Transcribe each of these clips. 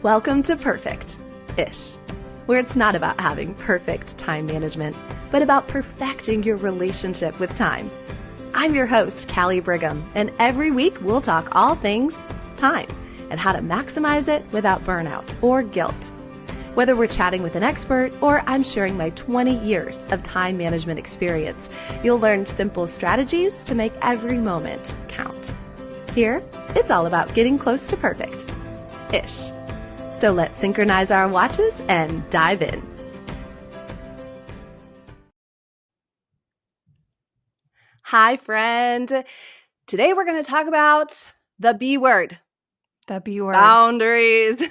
Welcome to Perfect-ish, where it's not about having perfect time management, but about perfecting your relationship with time. I'm your host, Callie Brigham, and every week we'll talk all things time and how to maximize it without burnout or guilt. Whether we're chatting with an expert or I'm sharing my 20 years of time management experience, you'll learn simple strategies to make every moment count. Here, it's all about getting close to perfect-ish. So let's synchronize our watches and dive in. Hi, friend. Today we're going to talk about the B word. The B word. Boundaries.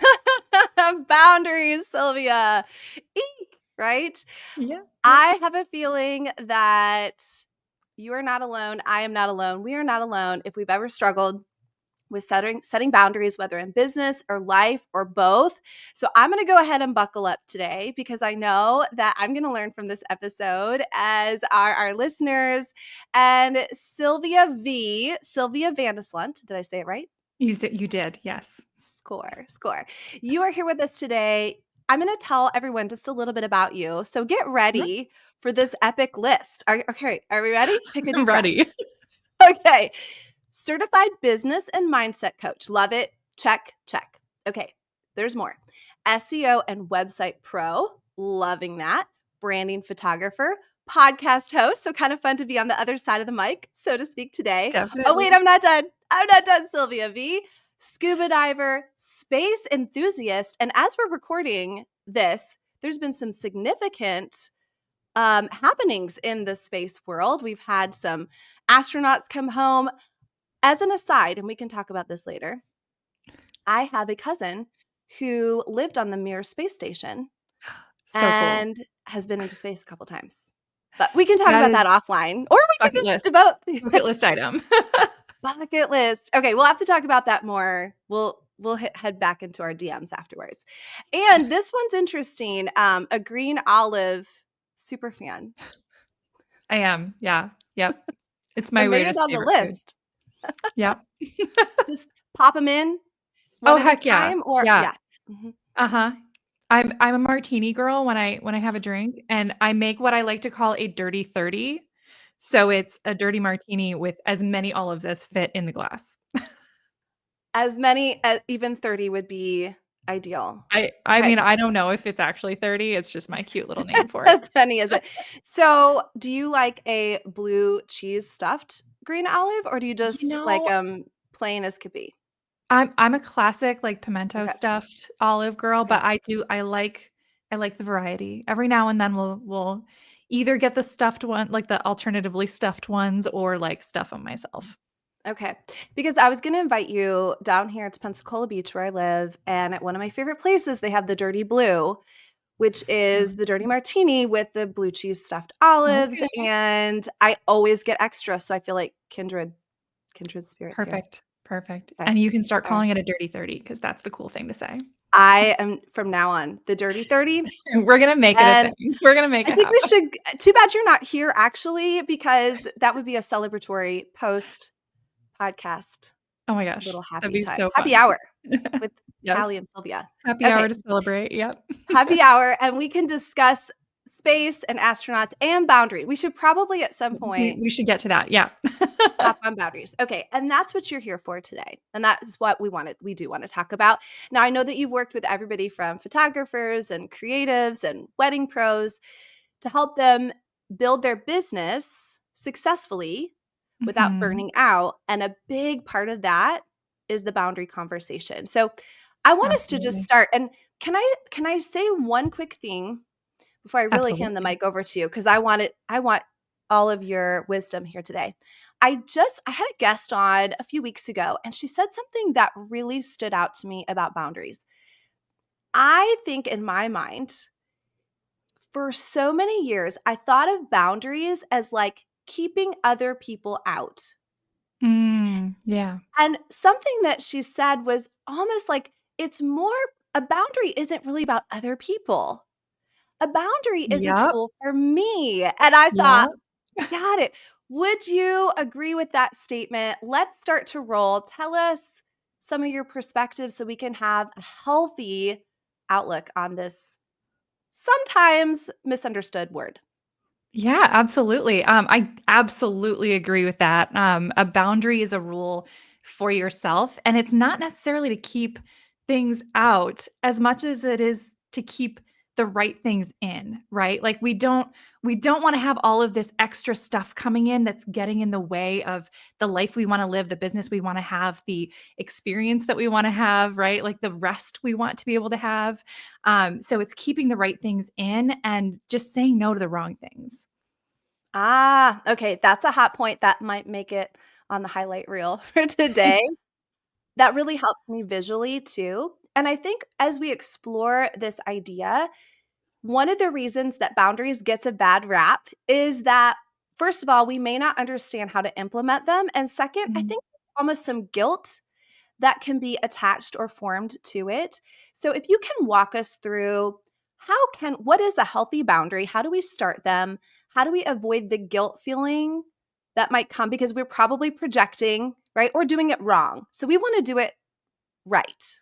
Boundaries, Sylvia. Eek, right? Yeah. I have a feeling that you are not alone. I am not alone. We are not alone if we've ever struggled with setting boundaries, whether in business or life or both. So I'm going to go ahead and buckle up today because I know that I'm going to learn from this episode, as are our listeners. And Sylvia VandeSlunt, did I say it right? You did, yes. Score. You are here with us today. I'm going to tell everyone just a little bit about you. So get ready for this epic list. Are we ready? Take a deep breath. Ready. Okay. Certified business and mindset coach. Love it. Check. Okay. There's more. SEO and website pro. Loving that. Branding photographer. Podcast host. So kind of fun to be on the other side of the mic, so to speak, today. Definitely. Oh, wait, I'm not done, Sylvia V. Scuba diver, space enthusiast. And as we're recording this, there's been some significant happenings in the space world. We've had some astronauts come home. As an aside, and we can talk about this later, I have a cousin who lived on the Mir space station and has been into space a couple times. But we can talk about that offline, or we can just devote bucket list item. Bucket list. Okay, we'll have to talk about that more. We'll head back into our DMs afterwards. And this one's interesting. A green olive super fan. I am. Yeah. Yep. It's my weirdest on the list. Yeah. Just pop them in. Heck yeah. Or yeah. Mm-hmm. Uh-huh. I'm a martini girl when I have a drink, and I make what I like to call a dirty 30. So it's a dirty martini with as many olives as fit in the glass. As many as even 30 would be ideal. I mean, I don't know if it's actually 30. It's just my cute little name for it. As many as it. So do you like a blue cheese stuffed green olive, or do you just like plain as could be? I'm a classic like pimento stuffed olive girl, but I like the variety. Every now and then we'll either get the stuffed one, like the alternatively stuffed ones, or like stuff them myself. Okay. Because I was going to invite you down here to Pensacola Beach where I live, and at one of my favorite places they have the Dirty Blue, which is the dirty martini with the blue cheese stuffed olives, and I always get extra, so I feel like kindred spirits. Perfect. Okay. And you can start calling it a dirty 30 because that's the cool thing to say. I am from now on the dirty 30. We're going to make it a thing. We're going to make it happen. I think we should. Too bad you're not here actually, because that would be a celebratory post podcast. Oh my gosh. Little happy That'd be time. so fun. Happy hour with Callie and Sylvia. Happy hour to celebrate. Yep. Happy hour. And we can discuss space and astronauts and boundary. We should probably at some point. We should get to that. Yeah. Hop on boundaries. Okay. And that's what you're here for today. And that is what we do want to talk about. Now, I know that you've worked with everybody from photographers and creatives and wedding pros to help them build their business successfully without burning out. And a big part of that is the boundary conversation. So I want us to just start. And can I say one quick thing before I really hand the mic over to you? Because I want all of your wisdom here today. I had a guest on a few weeks ago, and she said something that really stood out to me about boundaries. I think in my mind, for so many years, I thought of boundaries as like keeping other people out. Yeah. And something that she said was almost like it's more, a boundary isn't really about other people. A boundary is a tool for me. And I thought, got it. Would you agree with that statement? Let's start to roll. Tell us some of your perspectives so we can have a healthy outlook on this sometimes misunderstood word? Yeah, absolutely. I absolutely agree with that. A boundary is a rule for yourself, and it's not necessarily to keep things out as much as it is to keep the right things in, right? Like we don't want to have all of this extra stuff coming in that's getting in the way of the life we want to live, the business we want to have, the experience that we want to have, right? Like the rest we want to be able to have. So it's keeping the right things in and just saying no to the wrong things. Ah, okay, that's a hot point that might make it on the highlight reel for today. That really helps me visually too. And I think as we explore this idea, one of the reasons that boundaries gets a bad rap is that, first of all, we may not understand how to implement them. And second, I Mhm. think almost some guilt that can be attached or formed to it. So if you can walk us through what is a healthy boundary? How do we start them? How do we avoid the guilt feeling that might come because we're probably projecting, right? Or doing it wrong. So we want to do it right.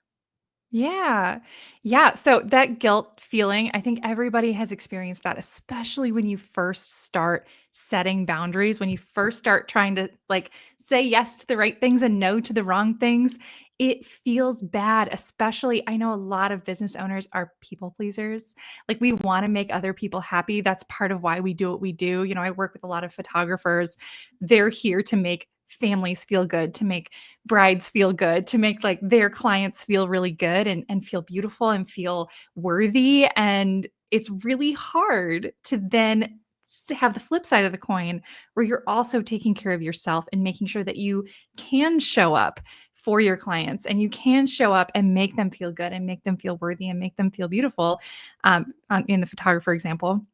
Yeah. Yeah, so that guilt feeling, I think everybody has experienced that, especially when you first start setting boundaries, when you first start trying to, like, say yes to the right things and no to the wrong things. It feels bad, especially I know a lot of business owners are people pleasers. Like, we wanna make other people happy, that's part of why we do what we do. I work with a lot of photographers. They're here to make families feel good, to make brides feel good, to make like their clients feel really good and feel beautiful and feel worthy. And it's really hard to then have the flip side of the coin where you're also taking care of yourself and making sure that you can show up for your clients and you can show up and make them feel good and make them feel worthy and make them feel beautiful. In the photographer example,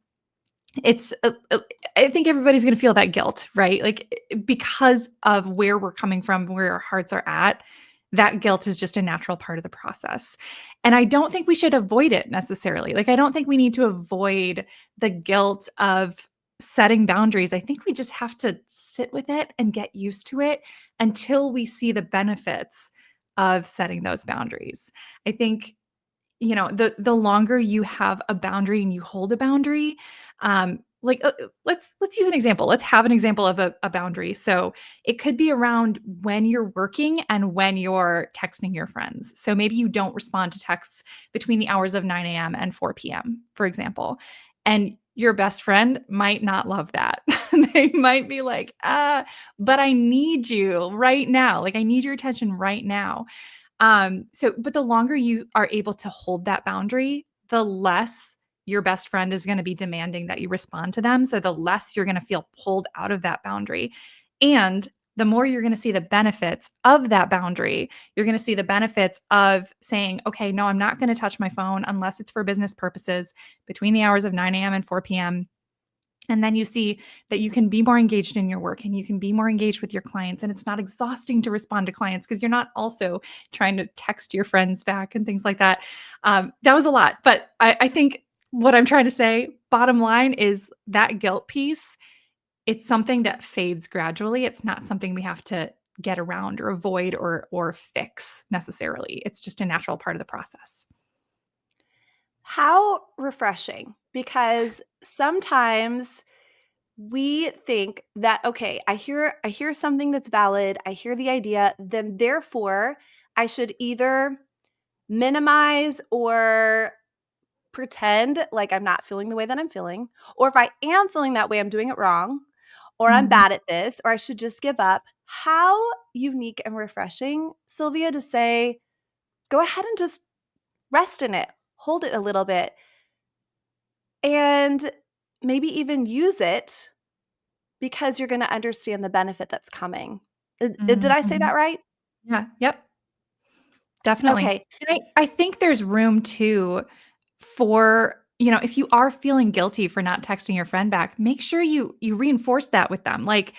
it's I think everybody's going to feel that guilt, right? Like because of where we're coming from, where our hearts are at, that guilt is just a natural part of the process. And I don't think we should avoid it necessarily. Like I don't think we need to avoid the guilt of setting boundaries. I think we just have to sit with it and get used to it until we see the benefits of setting those boundaries. I think the longer you have a boundary and you hold a boundary, let's use an example. Let's have an example of a boundary. So it could be around when you're working and when you're texting your friends. So maybe you don't respond to texts between the hours of 9 a.m. and 4 p.m., for example. And your best friend might not love that. They might be like, but I need you right now. Like, I need your attention right now. But the longer you are able to hold that boundary, the less your best friend is going to be demanding that you respond to them. So the less you're going to feel pulled out of that boundary. And the more you're going to see the benefits of that boundary, you're going to see the benefits of saying, okay, no, I'm not going to touch my phone unless it's for business purposes between the hours of 9 a.m. and 4 p.m. And then you see that you can be more engaged in your work and you can be more engaged with your clients. And it's not exhausting to respond to clients because you're not also trying to text your friends back and things like that. That was a lot. But I think what I'm trying to say, bottom line, is that guilt piece, it's something that fades gradually. It's not something we have to get around or avoid or fix necessarily. It's just a natural part of the process. How refreshing, because sometimes we think that, okay, I hear something that's valid, I hear the idea, then therefore I should either minimize or pretend like I'm not feeling the way that I'm feeling, or if I am feeling that way, I'm doing it wrong, or I'm Mhm. bad at this, or I should just give up. How unique and refreshing, Sylvia, to say, go ahead and just rest in it, hold it a little bit, and maybe even use it because you're going to understand the benefit that's coming. Did I say that Mhm. right? Yeah. Yep. Definitely. Okay. And I think there's room too for, if you are feeling guilty for not texting your friend back, make sure you reinforce that with them. Like,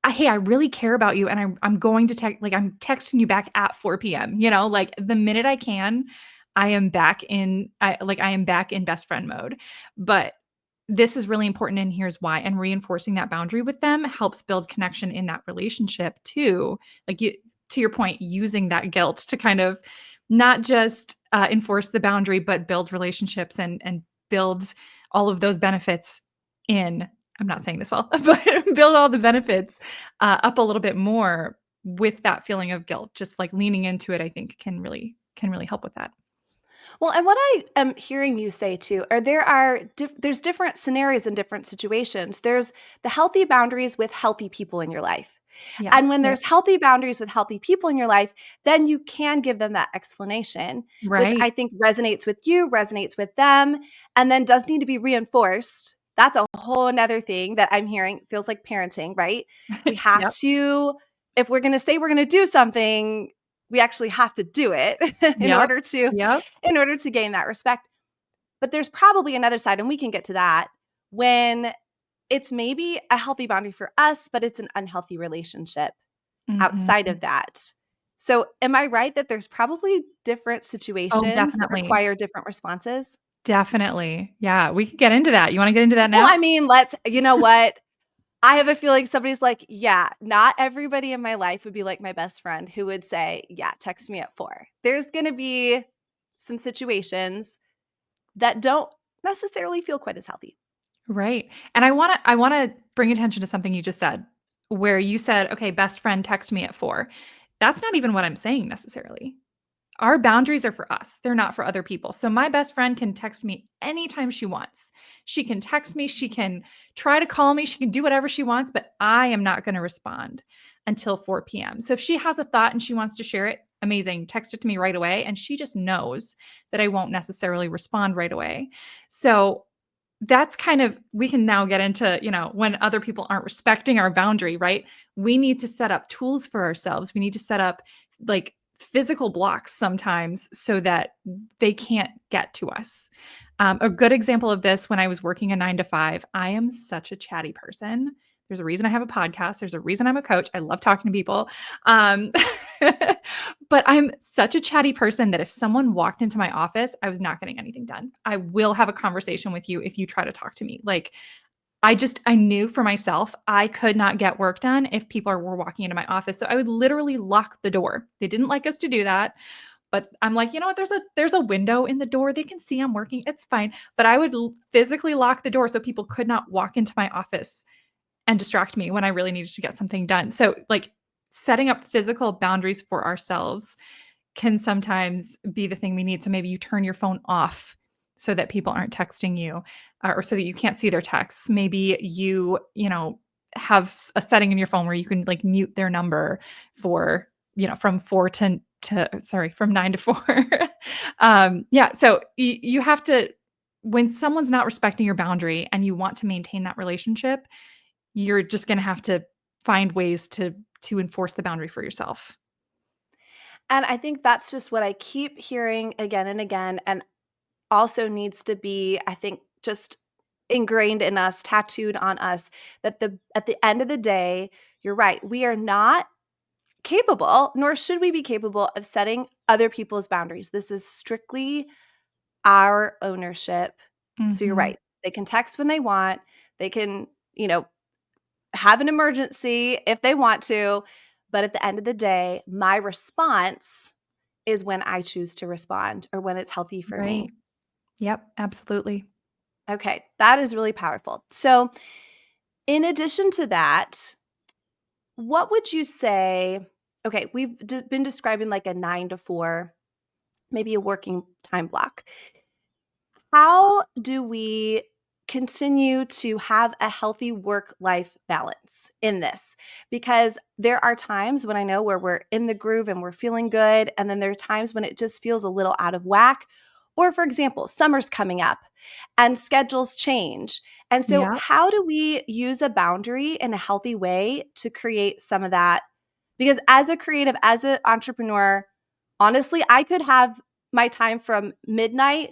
Hey, I really care about you and I'm going to text, like I'm texting you back at 4 p.m. Like the minute I can, I am back in best friend mode. But this is really important and here's why. And reinforcing that boundary with them helps build connection in that relationship too. Like to your point, using that guilt to kind of not just enforce the boundary, but build relationships and build all of those benefits in. I'm not saying this well, but build all the benefits up a little bit more with that feeling of guilt. Just like leaning into it, I think can really help with that. Well, and what I am hearing you say too, are there's different scenarios and different situations. There's the healthy boundaries with healthy people in your life. Yeah. And when Yep. there's healthy boundaries with healthy people in your life, then you can give them that explanation, which Right. I think resonates with you, resonates with them, and then does need to be reinforced. That's a whole another thing that I'm hearing feels like parenting, right? We have Yep. to, if we're going to say we're going to do something, we actually have to do it in Yep. order to Yep. gain that respect. But there's probably another side, and we can get to that, when it's maybe a healthy boundary for us, but it's an unhealthy relationship outside Mhm. of that. So, am I right that there's probably different Oh, situations that definitely. require different responses? Definitely. Yeah, we could get into that. You wanna get into that Well, now? I mean, you know what? I have a feeling somebody's like, yeah, not everybody in my life would be like my best friend who would say, yeah, text me at 4. There's going to be some situations that don't necessarily feel quite as healthy. Right. And I wanna bring attention to something you just said, where you said, "Okay, best friend text me at 4." That's not even what I'm saying necessarily. Our boundaries are for us. They're not for other people. So my best friend can text me anytime she wants. She can text me, she can try to call me, she can do whatever she wants, but I am not going to respond until 4 p.m. So if she has a thought and she wants to share it, amazing, text it to me right away. And she just knows that I won't necessarily respond right away. So that's kind of, we can now get into, when other people aren't respecting our boundary, right? We need to set up tools for ourselves. We need to set up like physical blocks sometimes so that they can't get to us. A good example of this, when I was working a 9 to 5, I am such a chatty person. There's a reason I have a podcast. There's a reason I'm a coach. I love talking to people. Um, but I'm such a chatty person that if someone walked into my office, I was not getting anything done. I will have a conversation with you if you try to talk to me. Like, I knew for myself I could not get work done if people were walking into my office. So I would literally lock the door. They didn't like us to do that, but I'm like, you know what? There's a window in the door. They can see I'm working. It's fine. But I would physically lock the door so people could not walk into my office and distract me when I really needed to get something done. So like setting up physical boundaries for ourselves can sometimes be the thing we need. So maybe you turn your phone off so that people aren't texting you, or so that you can't see their texts. Maybe have a setting in your phone where you can like mute their number for, from 4 to sorry, from 9 to 4. Yeah. So you have to, when someone's not respecting your boundary and you want to maintain that relationship, you're just going to have to find ways to enforce the boundary for yourself. And I think that's just what I keep hearing again and again, and also needs to be, I think, just ingrained in us, tattooed on us, that at the end of the day, you're right. We are not capable, nor should we be capable of setting other people's boundaries. This is strictly our ownership. So you're Mhm. right. They can text when they want. They can, have an emergency if they want to. But at the end of the day, my response is when I choose to respond or when it's healthy for Right. me. Yep, absolutely. Okay, that is really powerful. So, in addition to that, what would you say? Okay, we've been describing like a 9 to 4, maybe a working time block. How do we continue to have a healthy work life balance in this? Because there are times when I know where we're in the groove and we're feeling good. And then there are times when it just feels a little out of whack. Or, for example, summer's coming up and schedules change. And so, Yeah. how do we use a boundary in a healthy way to create some of that? Because as a creative, as an entrepreneur, honestly, I could have my time from midnight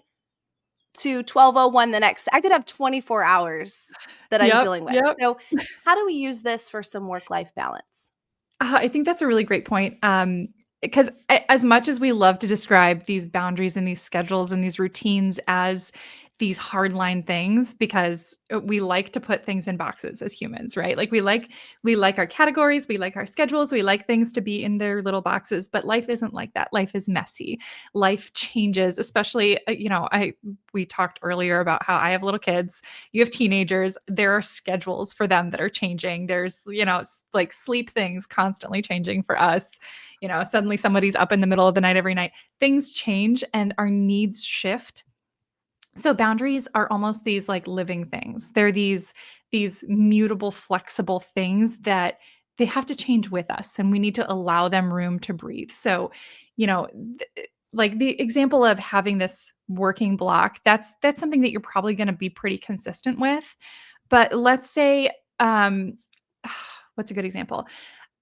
to 12:01 the next. I could have 24 hours that I'm Yep, dealing with. yep. So, how do we use this for some work-life balance? I think that's a really great point, because as much as we love to describe these boundaries and these schedules and these routines as these hardline things because we like to put things in boxes as humans, right? Like we like our categories, we like our schedules, we like things to be in their little boxes, but life isn't like that. Life is messy. Life changes, especially I we talked earlier about how I have little kids. You have teenagers. There are schedules for them that are changing. There's, like sleep things constantly changing for us. Suddenly somebody's up in the middle of the night every night. Things change and our needs shift. So boundaries are almost these like living things. They're these mutable, flexible things that they have to change with us and we need to allow them room to breathe. So, like the example of having this working block, that's something that you're probably going to be pretty consistent with. But let's say what's a good example?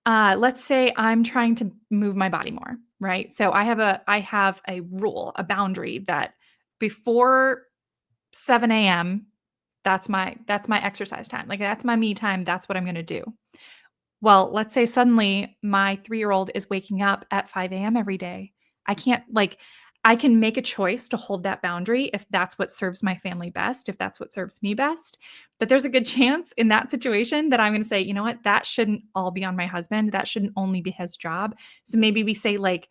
Let's say I'm trying to move my body more, right? So I have a rule, a boundary that before 7 a.m., that's my exercise time. Like that's my me time. That's what I'm going to do. Well, let's say suddenly my 3-year-old is waking up at 5 a.m. every day. I can't like I can make a choice to hold that boundary if that's what serves my family best, if that's what serves me best. But there's a good chance in that situation that I'm going to say, you know what, that shouldn't all be on my husband. That shouldn't only be his job. So maybe we say like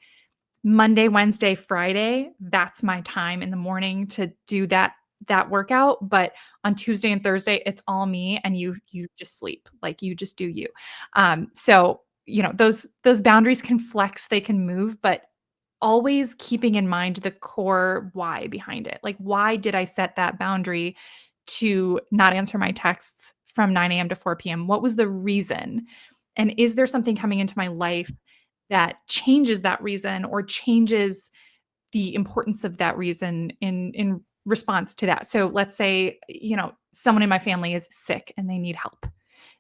Monday, Wednesday, Friday, that's my time in the morning to do that workout, but on Tuesday and Thursday it's all me and you just sleep. Like you just do you. So, those boundaries can flex, they can move, but always keeping in mind the core why behind it. Like why did I set that boundary to not answer my texts from 9 a.m. to 4 p.m.? What was the reason? And is there something coming into my life that changes that reason or changes the importance of that reason in response to that? So let's say, someone in my family is sick and they need help.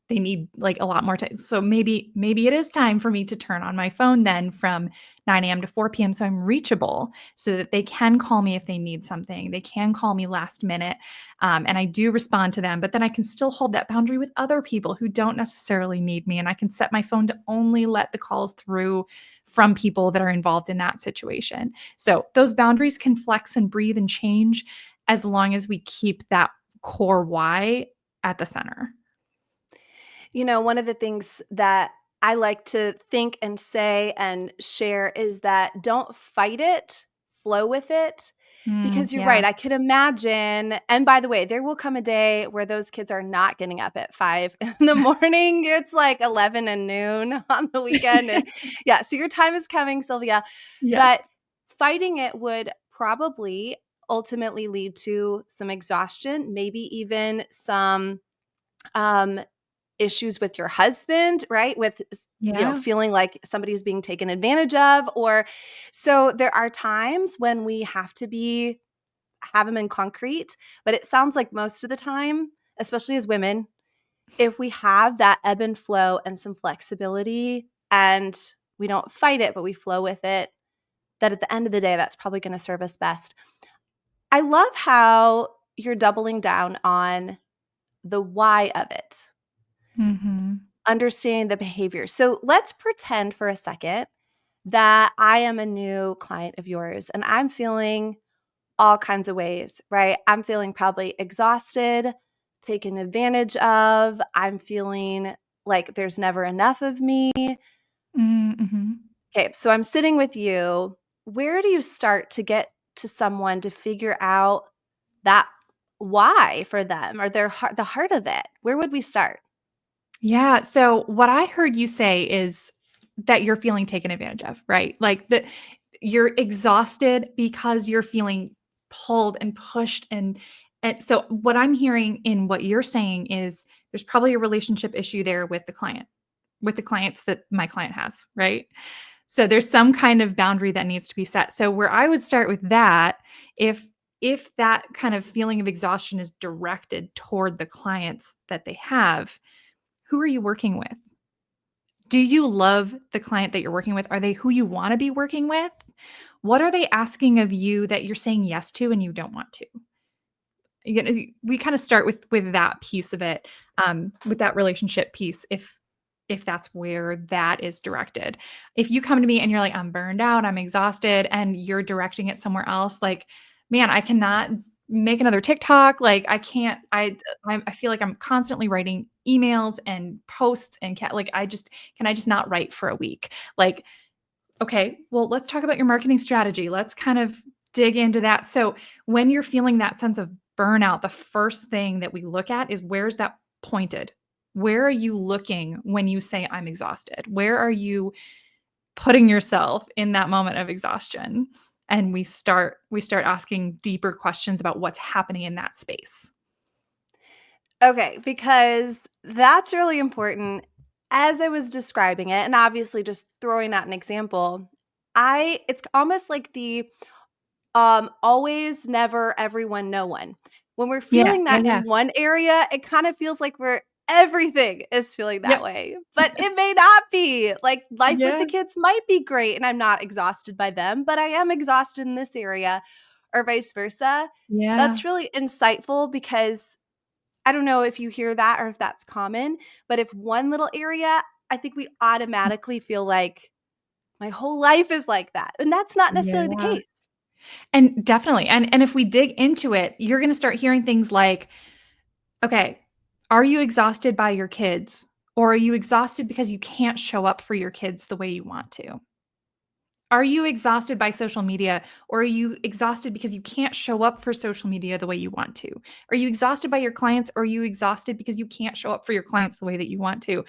They need like a lot more time. So maybe it is time for me to turn on my phone then from 9 a.m. to 4 p.m. so I'm reachable so that they can call me if they need something. They can call me last minute. And I do respond to them, but then I can still hold that boundary with other people who don't necessarily need me. And I can set my phone to only let the calls through from people that are involved in that situation. So those boundaries can flex and breathe and change as long as we keep that core why at the center. One of the things that I like to think and say and share is that don't fight it, flow with it. Because you're Yeah. right. I could imagine. And by the way, there will come a day where those kids are not getting up at 5 in the morning. It's like 11 and noon on the weekend. And yeah, so your time is coming, Sylvia. Yes. But fighting it would probably ultimately lead to some exhaustion, maybe even some um, issues with your husband, right? With Yeah. feeling like somebody's being taken advantage of, or so there are times when we have to have them in concrete, but it sounds like most of the time, especially as women, if we have that ebb and flow and some flexibility and we don't fight it, but we flow with it, that at the end of the day, that's probably going to serve us best. I love how you're doubling down on the why of it, Mhm. understanding the behavior. So let's pretend for a second that I am a new client of yours and I'm feeling all kinds of ways, right? I'm feeling probably exhausted, taken advantage of. I'm feeling like there's never enough of me. Mhm. Okay, so I'm sitting with you. Where do you start to get to someone to figure out that why for them or the heart of it? Where would we start? Yeah, so what I heard you say is that you're feeling taken advantage of, right? Like that you're exhausted because you're feeling pulled and pushed and so what I'm hearing in what you're saying is there's probably a relationship issue there with the client, with the clients that my client has, right? So there's some kind of boundary that needs to be set. So where I would start with that, if if that kind of feeling of exhaustion is directed toward the clients that they have, who are you working with? Do you love the client that you're working with? Are they who you want to be working with? What are they asking of you that you're saying yes to and you don't want to? We kind of start with that piece of it, with that relationship piece. If that's where that is directed. If you come to me and you're like, I'm burned out, I'm exhausted, and you're directing it somewhere else, like, man, I cannot make another TikTok. Like I can't, I feel like I'm constantly writing emails and posts and like can I just not write for a week? Like, okay, well, let's talk about your marketing strategy. Let's kind of dig into that. So when you're feeling that sense of burnout, the first thing that we look at is where's that pointed? Where are you looking when you say I'm exhausted? Where are you putting yourself in that moment of exhaustion? And we start asking deeper questions about what's happening in that space. Okay, because that's really important. As I was describing it, and obviously just throwing out an example, it's almost like the always, never, everyone, no one. When we're Yeah, feeling yeah, that yeah. in one area, it kind of feels like everything is feeling that Yep. way, but it may not be. Like life with Yeah. the kids might be great and I'm not exhausted by them, but I am exhausted in this area or vice versa. Yeah. That's really insightful because I don't know if you hear that or if that's common, but if one little area, I think we automatically feel like my whole life is like that. And that's not necessarily the Yeah. case. And definitely. And if we dig into it, you're going to start hearing things like, okay, are you exhausted by your kids? Or are you exhausted because you can't show up for your kids the way you want to? Are you exhausted by social media? Or are you exhausted because you can't show up for social media the way you want to? Are you exhausted by your clients? Or are you exhausted because you can't show up for your clients the way that you want to?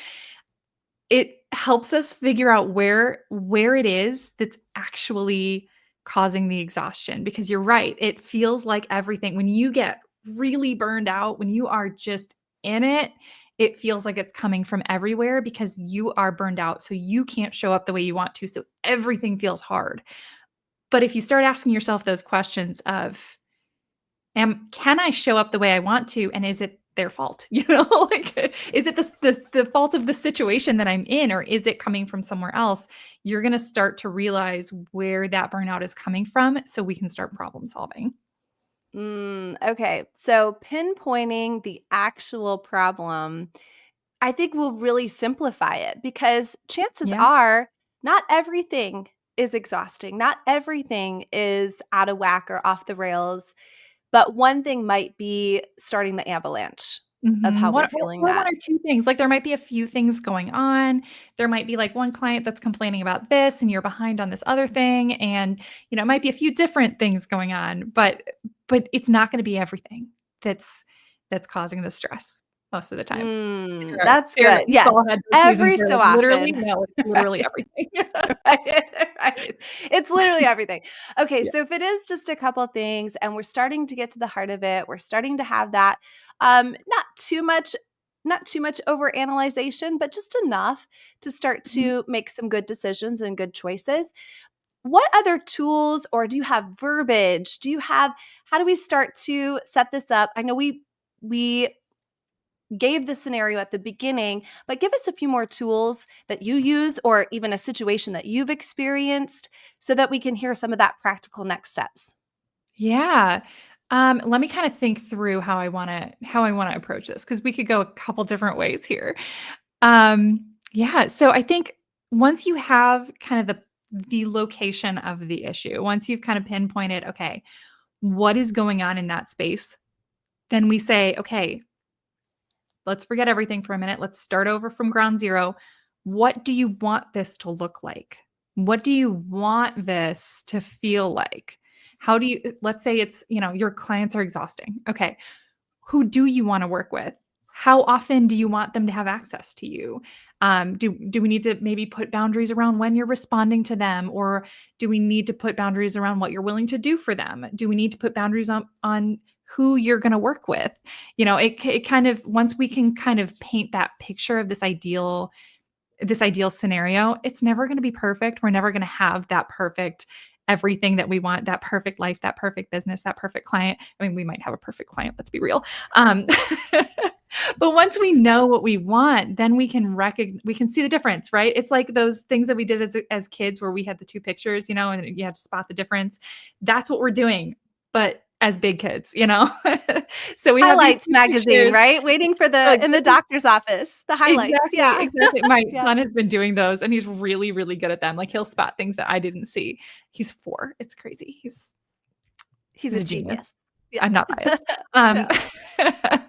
It helps us figure out where it is that's actually causing the exhaustion, because you're right, it feels like everything when you get really burned out, when you are just in it, it feels like it's coming from everywhere because you are burned out, so you can't show up the way you want to, so everything feels hard. But if you start asking yourself those questions of, can I show up the way I want to, and is it their fault? Like, is it the fault of the situation that I'm in, or is it coming from somewhere else? You're gonna start to realize where that burnout is coming from, so we can start problem solving. Okay. So pinpointing the actual problem, I think will really simplify it because chances Yeah. are not everything is exhausting. Not everything is out of whack or off the rails. But one thing might be starting the avalanche of how Mhm. we're What or feeling or that. 1 or 2 things, like, there might be a few things going on. There might be, like, one client that's complaining about this, and you're behind on this other thing, and, it might be a few different things going on, but it's not gonna be everything that's causing the stress most of the time. That's There are no good. we've Yes. all had those seasons Every where, so like, literally often. no, it's literally Right. everything. Right, right. It's literally everything. Okay, Yeah. so if it is just a couple things and we're starting to get to the heart of it, we're starting to have that not too much over analyzation, but just enough to start Mhm. to make some good decisions and good choices. What other tools or do you have verbiage? How do we start to set this up? I know we gave the scenario at the beginning, but give us a few more tools that you use or even a situation that you've experienced so that we can hear some of that practical next steps. Yeah. Let me kinda think through how I wanna approach this, because we could go a couple different ways here. Yeah, so I think once you have kind of the location of the issue, once you've kind of pinpointed, okay, what is going on in that space, then we say, okay, let's forget everything for a minute. Let's start over from ground zero. What do you want this to look like? What do you want this to feel like? How do you, let's say it's, your clients are exhausting. Okay, who do you want to work with? How often do you want them to have access to you? Do we need to maybe put boundaries around when you're responding to them, or do we need to put boundaries around what you're willing to do for them? Do we need to put boundaries on who you're going to work with? It kind of, once we can kind of paint that picture of this ideal scenario, it's never going to be perfect. We're never going to have that perfect everything that we want, that perfect life, that perfect business, that perfect client. I mean, we might have a perfect client, let's be real. Um, but once we know what we want, then we can see the difference, right? It's like those things that we did as kids where we had the two pictures, and you had to spot the difference. That's what we're doing, but as big kids. So we have these Highlights two magazine, pictures. right? Waiting for Like, in the doctor's office, the highlights. exactly, Yeah. exactly. My Yeah. son has been doing those, and he's really, really good at them. Like, he'll spot things that I didn't see. He's 4. It's crazy. He's He's he's a a genius. genius. Yeah. I'm not biased. Um, Yeah.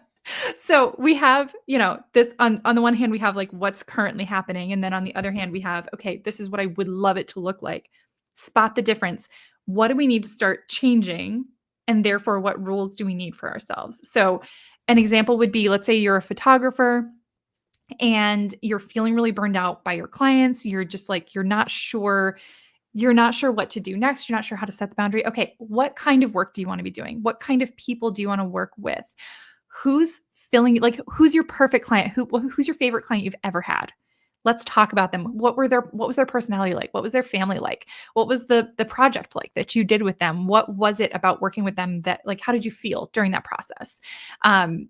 so we have, this on the one hand, we have like what's currently happening. And then on the other hand, we have, okay, this is what I would love it to look like. Spot the difference. What do we need to start changing? And therefore, what rules do we need for ourselves? So an example would be, let's say you're a photographer and you're feeling really burned out by your clients. You're just like, you're not sure what to do next. You're not sure how to set the boundary. Okay, what kind of work do you want to be doing? What kind of people do you want to work with? Who's your perfect client? Who's your favorite client you've ever had? Let's talk about them. What was their personality like? What was their family like? What was the project like that you did with them? What was it about working with them that, like, how did you feel during that process? And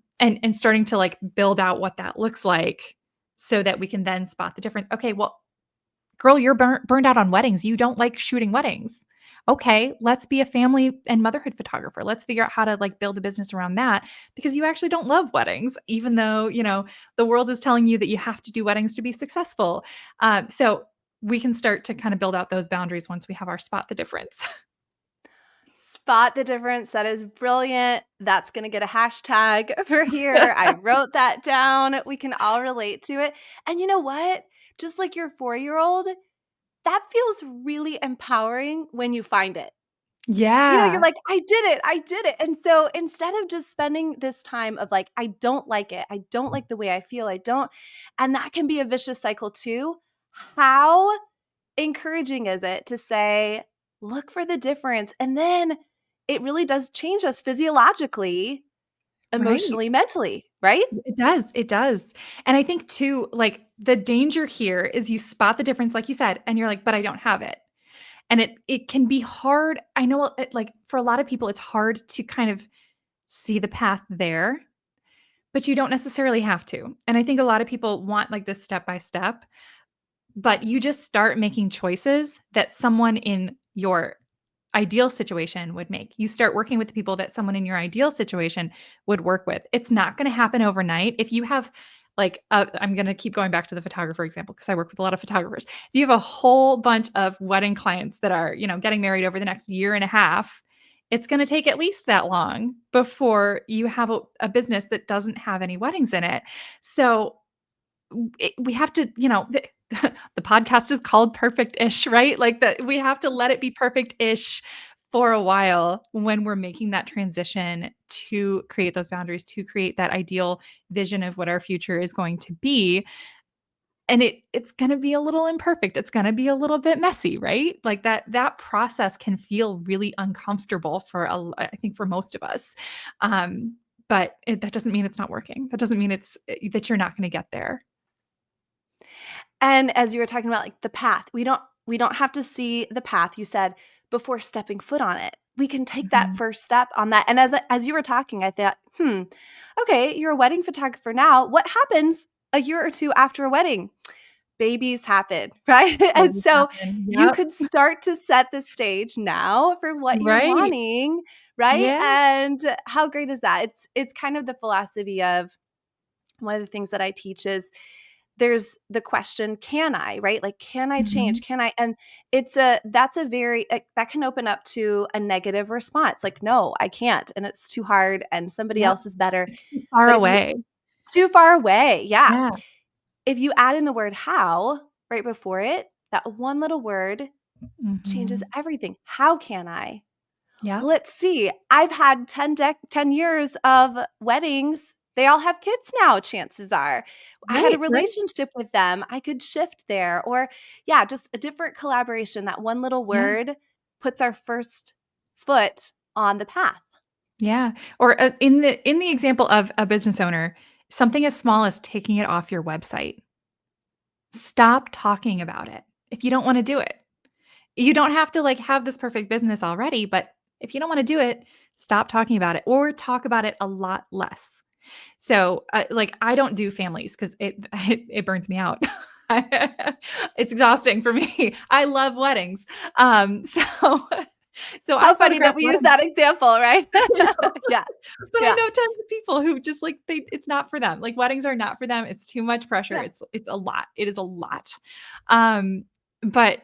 starting to like build out what that looks like so that we can then spot the difference. Okay, well, girl, you're burned out on weddings. You don't like shooting weddings. Okay, let's be a family and motherhood photographer. Let's figure out how to like build a business around that because you actually don't love weddings, even though, the world is telling you that you have to do weddings to be successful. So we can start to kind of build out those boundaries once we have our spot the difference. Spot the difference. That is brilliant. That's going to get a hashtag for here. I wrote that down. We can all relate to it. And you know what? Just like your 4-year-old, that feels really empowering when you find it. You're Yeah, like, I did it. I did it. And so instead of just spending this time of like, I don't like it. I don't like the way I feel. I don't. And that can be a vicious cycle too. How encouraging is it to say, look for the difference? And then it really does change us physiologically, right. emotionally, mentally, right? It does. It does. And I think too, like the danger here is you spot the difference, like you said, and you're like, but I don't have it. And it can be hard. I know like for a lot of people, it's hard to kind of see the path there, but you don't necessarily have to. And I think a lot of people want like this step by step, but you just start making choices that someone in your ideal situation would make. You start working with the people that someone in your ideal situation would work with. It's not going to happen overnight. If you have like I'm going to keep going back to the photographer example because I work with a lot of photographers. If you have a whole bunch of wedding clients that are, getting married over the next year and a half, it's going to take at least that long before you have a business that doesn't have any weddings in it. So we have to, the podcast is called Perfect-ish, right? Like that we have to let it be perfect-ish for a while when we're making that transition to create those boundaries, to create that ideal vision of what our future is going to be. And it's going to be a little imperfect. It's going to be a little bit messy, right? Like that process can feel really uncomfortable I think for most of us. But that doesn't mean it's not working. That doesn't mean that you're not going to get there. And as you were talking about like the path, we don't have to see the path you said before stepping foot on it. We can take that Mhm. first step on that. And as you were talking, I thought, okay, you're a wedding photographer now. What happens a year or two after a wedding? Babies happen, right? And Always so happen. you Yep. could start to set the stage now for what you're Right. wanting, right? Yeah. And how great is that? It's kind of the philosophy of one of the things that I teach is there's the question, can I, right? Like, can I change? Mhm. Can I? And that's a very, that can open up to a negative response. Like, no, I can't. And it's too hard and somebody Yep. else is better. It's too far But if you, away. too far away. Yeah. Yeah. If you add in the word how right before it, that one little word changes Mhm. everything. How can I? Yep. Let's see. I've had 10 years of weddings. They all have kids now, chances are. I had a Right, right. relationship with them. I could shift there. Or, yeah, just a different collaboration. That one little Yeah. word puts our first foot on the path. Yeah. Or, in the example of a business owner, something as small as taking it off your website. Stop talking about it if you don't wanna do it. You don't have to, like, have this perfect business already, but if you don't wanna do it, stop talking about it or talk about it a lot less. So, like, I don't do families because it burns me out. It's exhausting for me. I love weddings. So so I How funny that photograph we use weddings. that example, right? I know, Yeah. but I Yeah. know tons of people who just, like, it's not for them. Like, weddings are not for them. It's too much pressure. Yeah. It's a lot. It is a lot. But,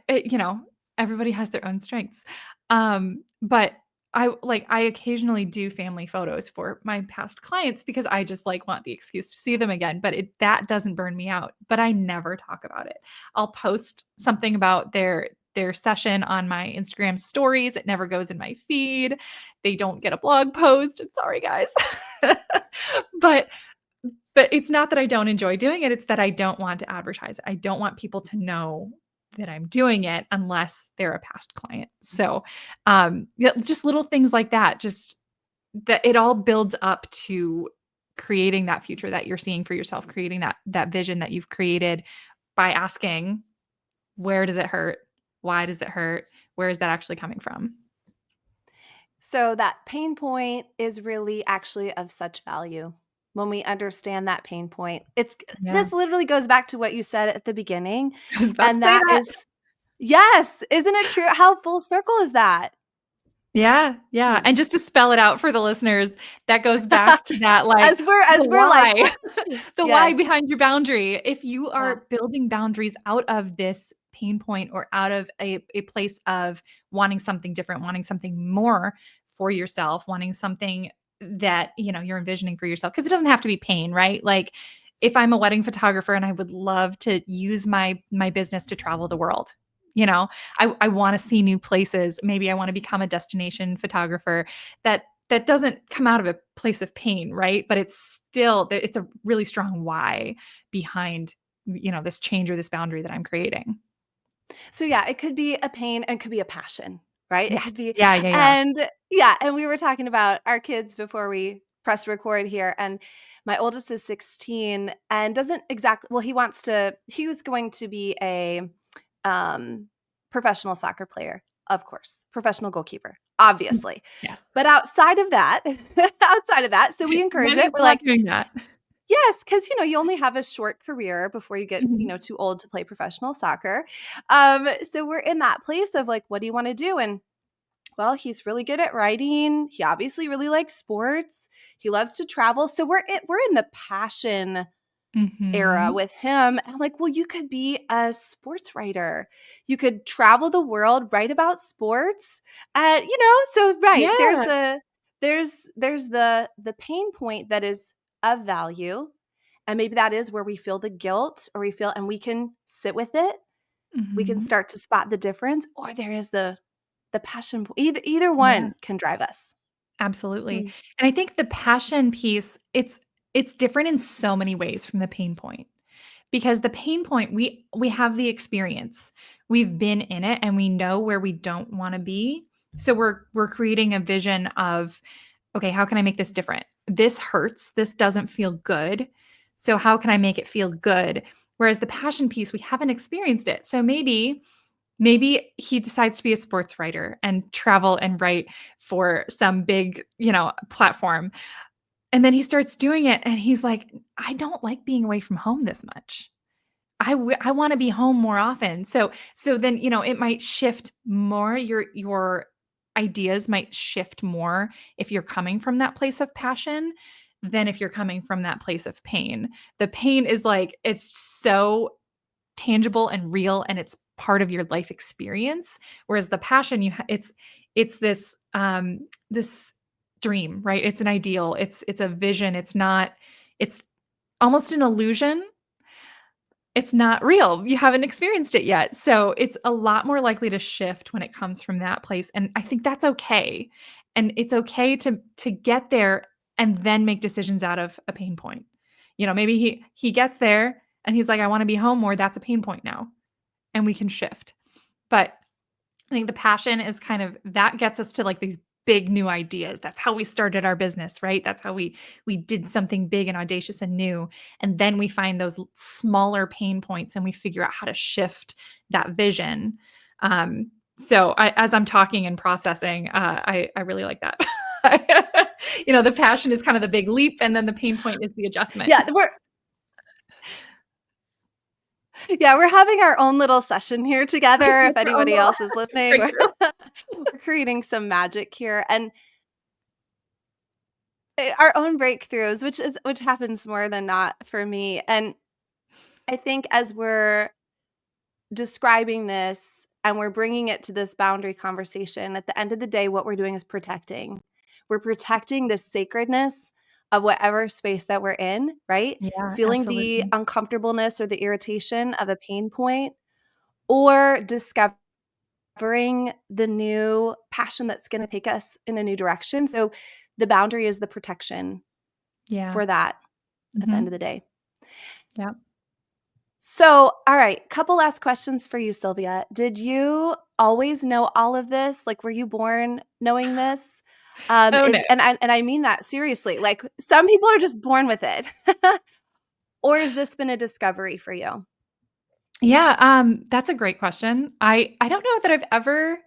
everybody has their own strengths. But I occasionally do family photos for my past clients because I just like want the excuse to see them again, but that doesn't burn me out. But I never talk about it. I'll post something about their session on my Instagram stories. It never goes in my feed. They don't get a blog post. I'm sorry, guys. but but it's not that I don't enjoy doing it, it's that I don't want to advertise it. I don't want people to know that I'm doing it unless they're a past client. So, yeah, just little things like that, just that it all builds up to creating that future that you're seeing for yourself, creating that vision that you've created by asking, where does it hurt? Why does it hurt? Where is that actually coming from? So that pain point is really actually of such value when we understand that pain point. It's Yeah. this literally goes back to what you said at the beginning, I was about to and say that that. is yes, isn't it true? How full circle is that? Yeah, yeah, Hmm. and just to spell it out for the listeners, that goes back to that, like, As the we're like, why, what? the why Yes. behind your boundary. If you Yeah. are building boundaries out of this pain point or out of a place of wanting something different, wanting something more for yourself, wanting something that, you're envisioning for yourself, because it doesn't have to be pain, right? Like, if I'm a wedding photographer and I would love to use my business to travel the world, you know? I want to see new places. Maybe I want to become a destination photographer. That doesn't come out of a place of pain, right? But it's a really strong why behind this change or this boundary that I'm creating. So yeah, it could be a pain and could be a passion, right? It Yes. could be, Yeah, yeah, yeah. and yeah, and we were talking about our kids before we press record here, and my oldest is 16 and doesn't exactly, well, he was going to be a um professional soccer player, of course, professional goalkeeper, Mm. obviously. Yes. But outside of that, outside of that, so we encourage When it. he's We're not like, doing that. yes, because you only have a short career before you get, Mhm. too old to play professional soccer. So we're in that place of like, what do you want to do? And well, he's really good at writing. He obviously really likes sports. He loves to travel. So we're in the passion era Mhm. with him. And I'm like, well, you could be a sports writer. You could travel the world, write about sports. So right, Yeah. there's the pain point that is of value. And maybe that is where we feel the guilt or we feel, and we can sit with it. We can Mhm. start to spot the difference, or there is the passion. Either Yeah. one can drive us. Absolutely. Mm. And I think the passion piece, it's different in so many ways from the pain point. Because the pain point, we have the experience. We've been in it and we know where we don't want to be. So we're creating a vision of, okay, how can I make this different? This hurts. This doesn't feel good. So how can I make it feel good? Whereas the passion piece, we haven't experienced it. So maybe he decides to be a sports writer and travel and write for some big, platform. And then he starts doing it and he's like, I don't like being away from home this much. I want to be home more often. So then, it might shift more. Your ideas might shift more if you're coming from that place of passion than if you're coming from that place of pain. The pain is like it's so tangible and real and it's part of your life experience, whereas the passion it's this dream, right? It's an ideal, it's a vision, it's almost an illusion. It's not real. You haven't experienced it yet. So it's a lot more likely to shift when it comes from that place. And I think that's okay. And it's okay to get there and then make decisions out of a pain point. Maybe he gets there and he's like, I want to be home more. That's a pain point now. And we can shift. But I think the passion is kind of that gets us to like these big new ideas. That's how we started our business, right? That's how we did something big and audacious and new. And then we find those smaller pain points and we figure out how to shift that vision. As I'm talking and processing, I really like that. The passion is kind of the big leap, and then the pain point is the adjustment. Yeah, we're having our own little session here together. If Our own anybody little else is listening, breakthrough. we're creating some magic here, and our own breakthroughs, which happens more than not for me. And I think as we're describing this, and we're bringing it to this boundary conversation, at the end of the day, what we're doing is protecting. We're protecting the sacredness of whatever space that we're in, right? Yeah, Feeling the absolutely. uncomfortableness or the irritation of a pain point, or discovering the new passion that's going to take us in a new direction. So the boundary is the protection Yeah. for that at the end of Mhm. the day. Yeah. So, all right, couple last questions for you, Sylvia. Did you always know all of this? Like, were you born knowing this? Oh, no. Is and I mean that seriously. Like, some people are just born with it, or has this been a discovery for you? Yeah, that's a great question. I don't know that I've ever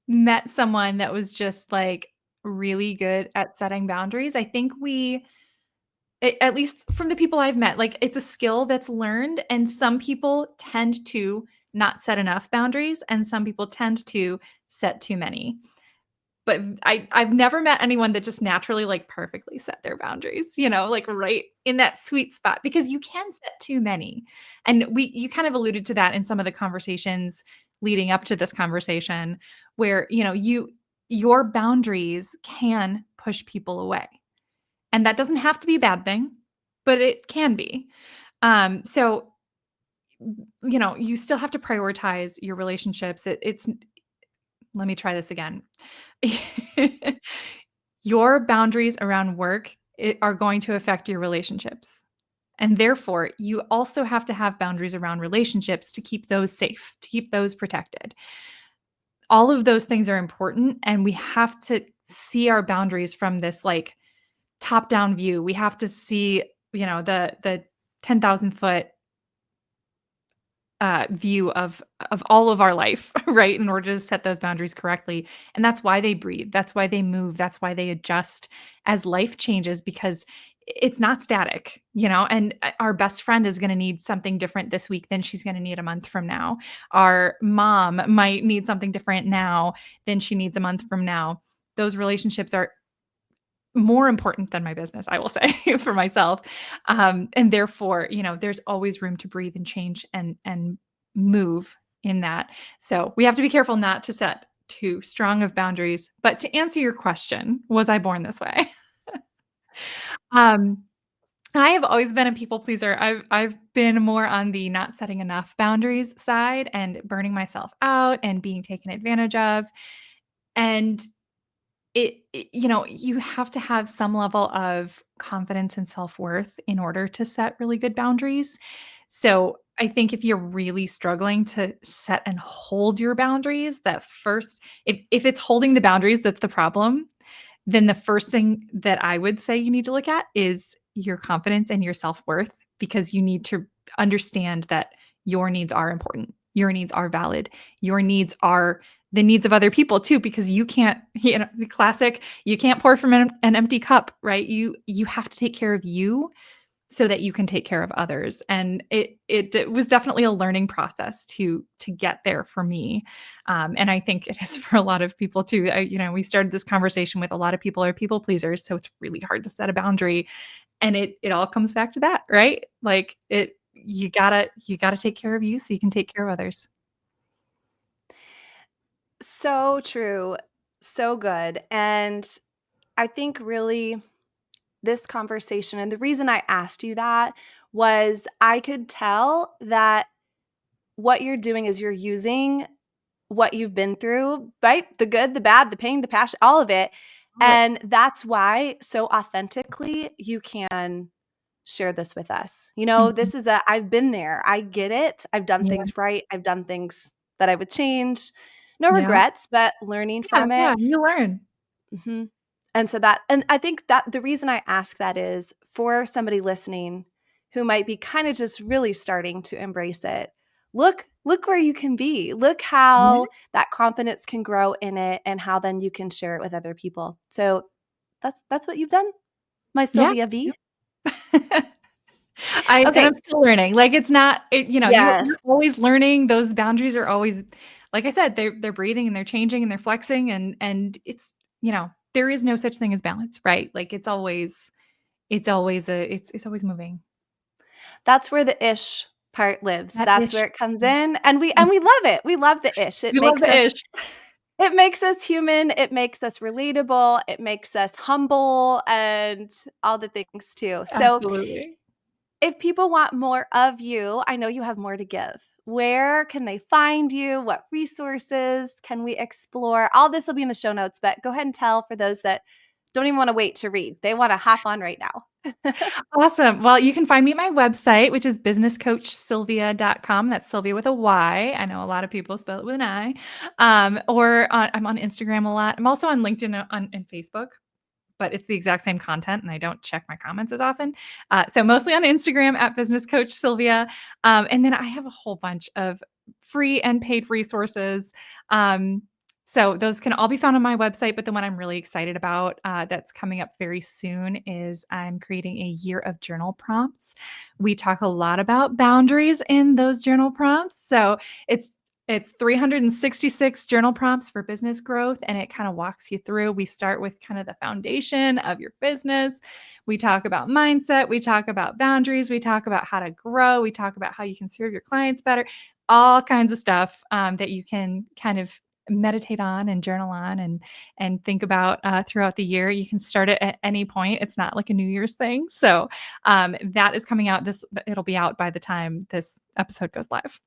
met someone that was just, like, really good at setting boundaries. I think at least from the people I've met, like, it's a skill that's learned, and some people tend to not set enough boundaries, and some people tend to set too many. But I've never met anyone that just naturally, like, perfectly set their boundaries, like, right in that sweet spot, because you can set too many. And you kind of alluded to that in some of the conversations leading up to this conversation where, your boundaries can push people away. And that doesn't have to be a bad thing, but it can be. So, you still have to prioritize your relationships. It's let me try this again. Your boundaries around work are going to affect your relationships. And therefore, you also have to have boundaries around relationships to keep those safe, to keep those protected. All of those things are important. And we have to see our boundaries from this like top down view. We have to see, the 10,000-foot view of all of our life, right? In order to set those boundaries correctly. And that's why they breathe. That's why they move. That's why they adjust as life changes, because it's not static, and our best friend is going to need something different this week than she's going to need a month from now. Our mom might need something different now than she needs a month from now. Those relationships are more important than my business, I will say, for myself. And therefore, there's always room to breathe and change and move in that. So we have to be careful not to set too strong of boundaries. But to answer your question, was I born this way? um, I have always been a people pleaser. I've been more on the not setting enough boundaries side and burning myself out and being taken advantage of. And you have to have some level of confidence and self-worth in order to set really good boundaries. So, I think if you're really struggling to set and hold your boundaries, that first if it's holding the boundaries that's the problem, then the first thing that I would say you need to look at is your confidence and your self-worth, because you need to understand that your needs are important. Your needs are valid. Your needs are the needs of other people too, because you can't, the classic, you can't pour from an empty cup, right? You have to take care of you so that you can take care of others. And it was definitely a learning process to get there for me, and I think it is for a lot of people too. We started this conversation with a lot of people are people pleasers, so it's really hard to set a boundary, and it all comes back to that, right? Like you gotta take care of you so you can take care of others. So true. So good. And I think really this conversation, and the reason I asked you that was I could tell that what you're doing is you're using what you've been through, right? The good, the bad, the pain, the passion, all of it. All of it. And that's why so authentically you can share this with us. Mhm. This is I've been there. I get it. I've done Yeah. things right. I've done things that I would change. No Yeah. regrets, but learning Yeah, from it. yeah, you learn. Mhm. And I think that the reason I ask that is for somebody listening who might be kind of just really starting to embrace it. Look where you can be. Look Yeah. how that confidence can grow in it and how then you can share it with other people. So that's what you've done, my Yeah. Sylvia V. Yep. I'm Okay. still learning. Like, it's not you're Yes. always learning. Those boundaries are always, like I said, they're breathing and they're changing and they're flexing, and there is no such thing as balance, right? Like, it's always moving. That's where the ish part lives. That That's ish. where it comes in. And we love it. We love the ish. We love the ish. It makes us human. It makes us relatable. It makes us humble and all the things too. So Absolutely. if people want more of you, I know you have more to give. Where can they find you? What resources can we explore? All this will be in the show notes, but go ahead and tell for those that don't even want to wait to read. They want to hop on right now. Awesome. Well, you can find me at my website, which is businesscoachsylvia.com. That's Sylvia with a Y. I know a lot of people spell it with an I. I'm on Instagram a lot. I'm also on LinkedIn and Facebook, but it's the exact same content and I don't check my comments as often. So mostly on Instagram at Business Coach Sylvia. And then I have a whole bunch of free and paid resources. So those can all be found on my website. But the one I'm really excited about that's coming up very soon is I'm creating a year of journal prompts. We talk a lot about boundaries in those journal prompts. So it's 366 journal prompts for business growth, and it kind of walks you through. We start with kind of the foundation of your business. We talk about mindset. We talk about boundaries. We talk about how to grow. We talk about how you can serve your clients better, all kinds of stuff that you can kind of meditate on and journal on and think about throughout the year. You can start it at any point. It's not like a New Year's thing. So that is coming out. It'll be out by the time this episode goes live.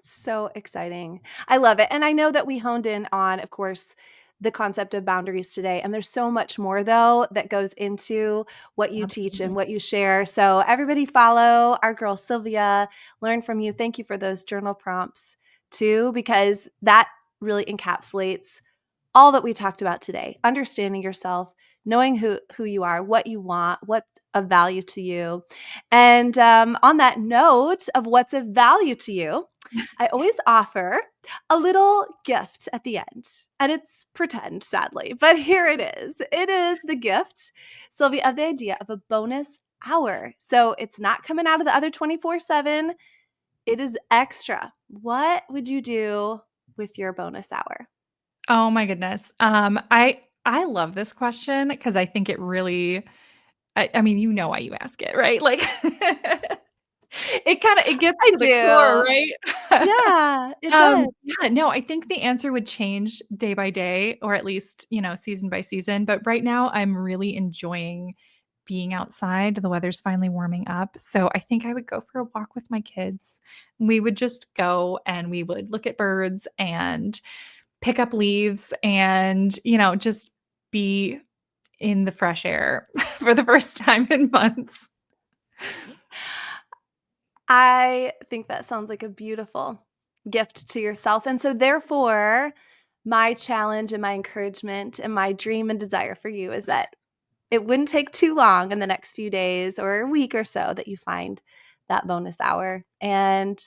So exciting. I love it. And I know that we honed in on, of course, the concept of boundaries today. And there's so much more, though, that goes into what you teach and what you share. So everybody follow our girl, Sylvia, learn from you. Thank you for those journal prompts, too, because that really encapsulates all that we talked about today. Understanding yourself, knowing who you are, what you want, what's of value to you. And on that note of what's of value to you, I always offer a little gift at the end. And it's pretend, sadly, but here it is. It is the gift, Sylvia, of the idea of a bonus hour. So it's not coming out of the other 24/7. It is extra. What would you do with your bonus hour? Oh my goodness. I love this question because I think it really I mean, you know why you ask it, right? Like it gets I to the core, do. right? Yeah, it does. Yeah, no, I think the answer would change day by day or at least, season by season, but right now I'm really enjoying being outside. The weather's finally warming up, so I think I would go for a walk with my kids. We would just go and we would look at birds and pick up leaves and, just be in the fresh air for the first time in months. I think that sounds like a beautiful gift to yourself. And so, therefore, my challenge and my encouragement and my dream and desire for you is that it wouldn't take too long in the next few days or a week or so that you find that bonus hour and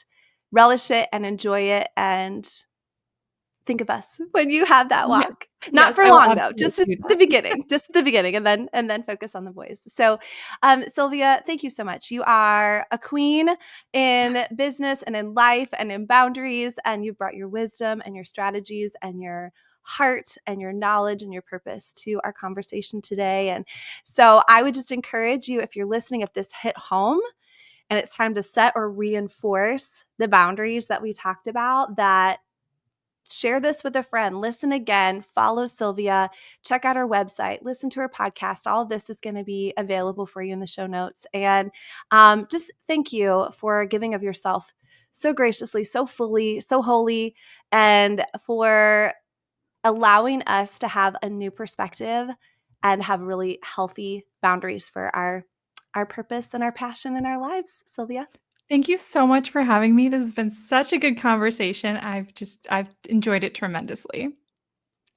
relish it and enjoy it and think of us when you have that Yeah. walk. Not Yes, for I will long though, absolutely just at do the that. beginning, and then focus on the boys. So, Sylvia, thank you so much. You are a queen in business and in life and in boundaries, and you've brought your wisdom and your strategies and your heart and your knowledge and your purpose to our conversation today. And so I would just encourage you, if you're listening, if this hit home and it's time to set or reinforce the boundaries that we talked about, that share this with a friend, listen again, follow Sylvia, check out her website, listen to her podcast. All of this is going to be available for you in the show notes. And just thank you for giving of yourself so graciously, so fully, so wholly, and for allowing us to have a new perspective and have really healthy boundaries for our purpose and our passion in our lives, Sylvia. Thank you so much for having me. This has been such a good conversation. I've enjoyed it tremendously.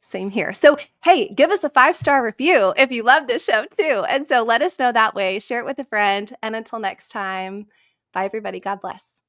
Same here. So, hey, give us a 5-star review if you love this show too. And so let us know that way. Share it with a friend. And until next time, bye, everybody. God bless.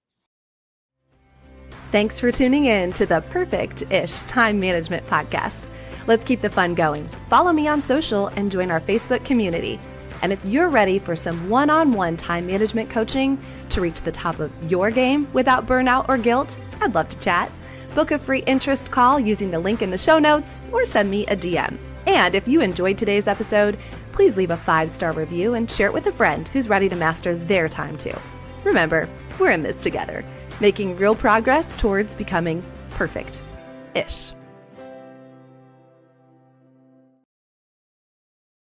Thanks for tuning in to the Perfect-ish Time Management Podcast. Let's keep the fun going. Follow me on social and join our Facebook community. And if you're ready for some one-on-one time management coaching to reach the top of your game without burnout or guilt, I'd love to chat. Book a free interest call using the link in the show notes or send me a DM. And if you enjoyed today's episode, please leave a 5-star review and share it with a friend who's ready to master their time too. remember, we're in this together, making real progress towards becoming perfect-ish.